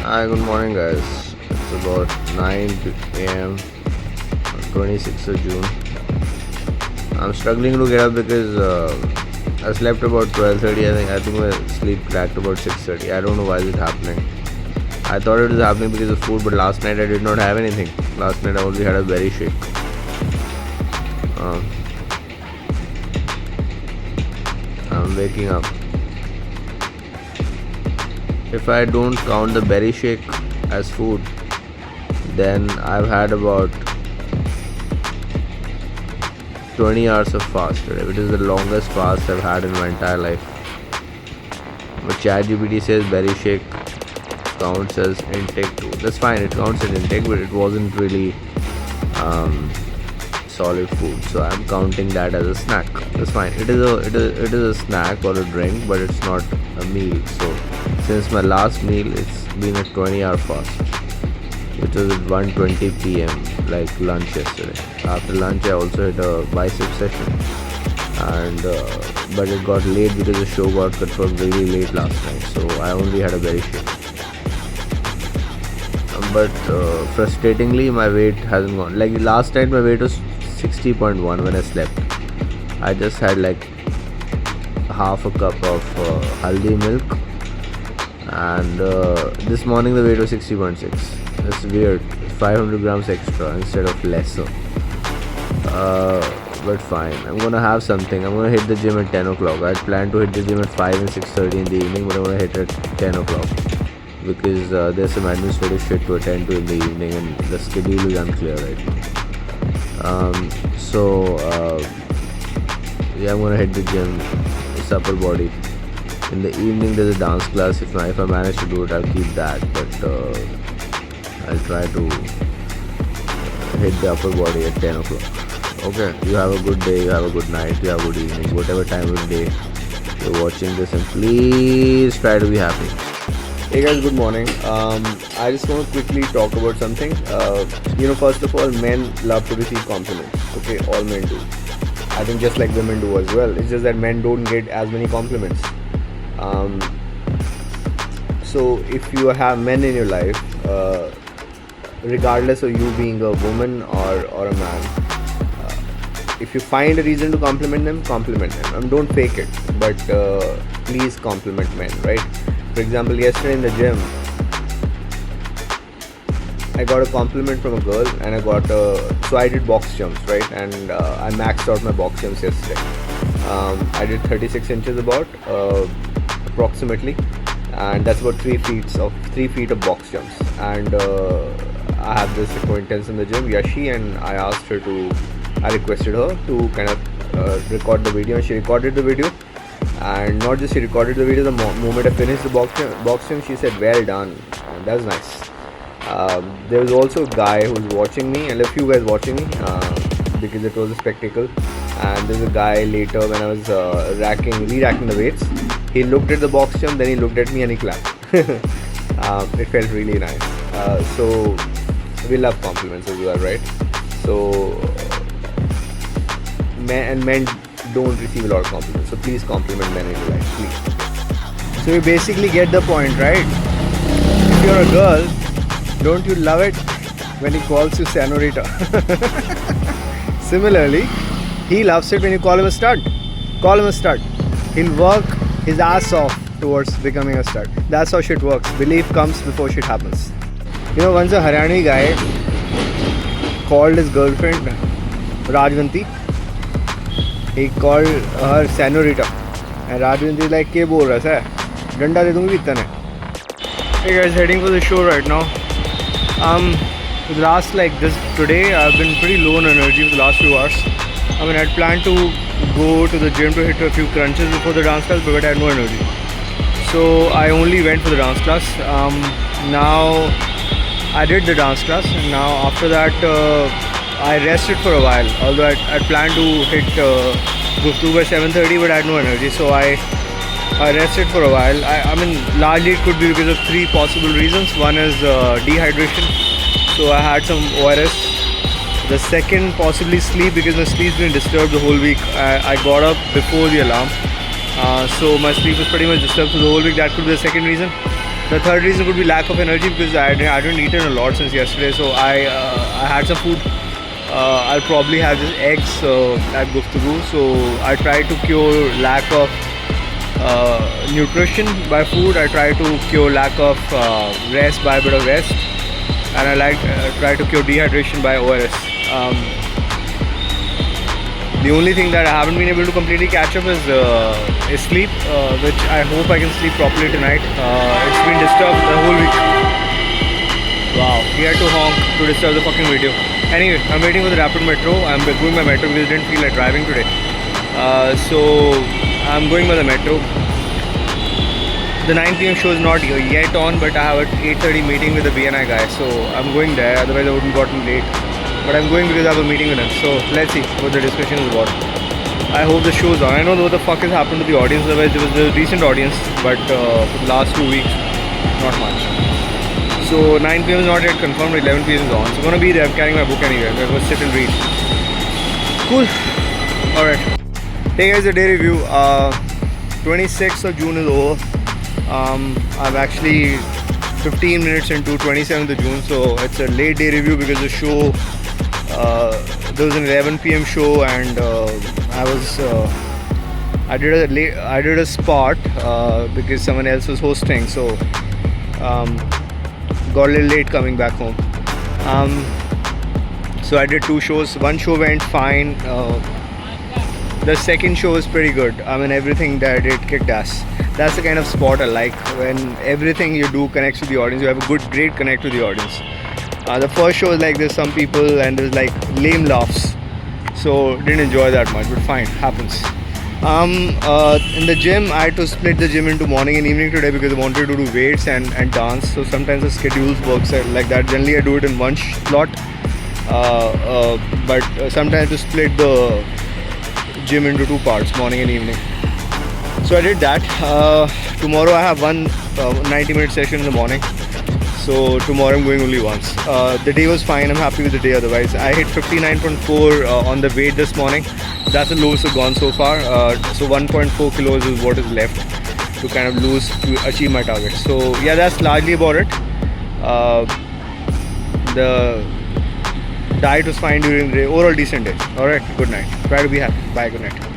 Hi, good morning, guys. It's about 9 a.m. 26th of June. I'm struggling to get up because I slept about 12:30. I think my sleep cracked about 6:30. I don't know why it's happening. I thought it was happening because of food, but last night I did not have anything. Last night I only had a berry shake. Uh, I'm waking up. If I don't count the berry shake as food, then I've had about 20 hours of fast today, which is the longest fast I've had in my entire life. But ChatGPT says berry shake counts as intake too. That's fine, it counts as intake, but it wasn't really solid food, so I'm counting that as a snack. That's fine. It is a snack or a drink, but it's not a meal. So since my last meal, it's been a 20-hour fast, which was at 1:20 p.m. like lunch yesterday. After lunch, I also hit a bicep session, and but it got late because the show got confirmed really late last night. So I only had a berry shake. But frustratingly, my weight hasn't gone. Like last night, my weight was 60.1 when I slept. I just had like half a cup of haldi milk, and this morning the weight was 60.6. It's weird. 500 grams extra instead of lesser. But fine. I'm gonna have something. I'm gonna hit the gym at 10 o'clock. I planned to hit the gym at 5 and 6:30 in the evening, but I'm gonna hit it at 10 o'clock because there's some administrative shit to attend to in the evening, and the schedule is unclear right now. Yeah, I'm gonna hit the gym, supper body. In the evening, there's a dance class. If I manage to do it, I'll keep that. But I'll try to hit the upper body at 10 o'clock. Okay, you have a good day, you have a good night, you have a good evening, whatever time of the day you're watching this, and please try to be happy. Hey guys, good morning. I just want to quickly talk about something. First of all, men love to receive compliments. Okay, all men do. I think just like women do as well. It's just that men don't get as many compliments. So if you have men in your life, regardless of you being a woman or a man, if you find a reason to compliment them. Don't fake it, but please compliment men, right? For example, yesterday in the gym, I got a compliment from a girl, and so I did box jumps, right? And I maxed out my box jumps yesterday. I did 36 inches approximately, and that's about 3 feet of box jumps. And I have this acquaintance in the gym, Yashi, and I requested her to kind of record the video, and she recorded the video. And not just she recorded the video, the moment I finished the box jump, she said, "Well done." And that's nice. There was also a guy who was watching me, and a few guys watching me because it was a spectacle. And there's a guy later when I was re-racking the weights. He looked at the box jump, then he looked at me and he clapped. It felt really nice. So we love compliments as well, right? So men don't receive a lot of compliments, so please compliment men in your life, please. So you basically get the point, right? If you're a girl, don't you love it when he calls you senorita? Similarly, he loves it when you call him a stud. Call him a stud. He'll work his ass off towards becoming a stud. That's how shit works. Belief comes before shit happens. Once a Haryani guy called his girlfriend Rajvanti. He called her senorita, and Rajvanti is like, "Ke bol raha hai? Danda de dungi itna hai." Hey guys, heading for the show right now. Today I've been pretty low on energy for the last few hours. I'd planned to go to the gym to hit a few crunches before the dance class, but I had no energy. So I only went for the dance class. Now I did the dance class, and now after that I rested for a while. Although I planned to hit Guftu by 7:30, but I had no energy, so I rested for a while. Largely it could be because of 3 possible reasons. One is dehydration, so I had some ORS. The second, possibly sleep, because my sleep's been disturbed the whole week. I got up before the alarm, so my sleep was pretty much disturbed for the whole week. That could be the second reason. The third reason would be lack of energy because I hadn't eaten a lot since yesterday. So I had some food. I'll probably have just eggs at Guftagoo. So I try to cure lack of nutrition by food. I try to cure lack of rest by a bit of rest, and I try to cure dehydration by ORS. The only thing that I haven't been able to completely catch up is sleep, which I hope I can sleep properly tonight. It's been disturbed the whole week. Wow, he had to honk to disturb the fucking video. Anyway, I'm waiting for the rapid metro. I'm going by metro because I didn't feel like driving today. So I'm going by the metro. The 9 PM show is not yet on, but I have an 8:30 meeting with the BNI guy, so I'm going there. Otherwise, I wouldn't gotten late. But I'm going because I have a meeting with him. So let's see what the discussion is about. I hope the show's on. I don't know what the fuck has happened to the audience. Otherwise, there was a decent audience, but for the last 2 weeks, not much. So 9 PM is not yet confirmed. 11 PM is on. So I'm gonna be there. I'm carrying my book anyway. I'm gonna sit and read. Cool. All right. Hey guys, a day review. 26th of June is over. I'm actually 15 minutes into 27th of June, so it's a late day review because the show, there was an 11 PM show, and I did a spot because someone else was hosting, so got a little late coming back home. So I did 2 shows. One show went fine. The second show was pretty good. I mean, everything that I did kicked ass. That's the kind of spot I like, when everything you do connects with the audience. You have a great connect with the audience. The first show was like there's some people and there's like lame laughs, so didn't enjoy that much, but fine, happens. In the gym, I had to split the gym into morning and evening today because I wanted to do weights and dance. So sometimes the schedules works like that. Generally, I do it in one slot, but sometimes to split the gym into 2 parts, morning and evening. So I did that. Tomorrow I have one 90-minute session in the morning. So tomorrow I'm going only once. The day was fine. I'm happy with the day otherwise. I hit 59.4 on the weight this morning. That's the lowest I've gone so far. So 1.4 kilos is what is left to kind of lose to achieve my target. So yeah, that's largely about it. The diet was fine during the day. Overall decent day. Alright, good night. Try to be happy. Bye, good night.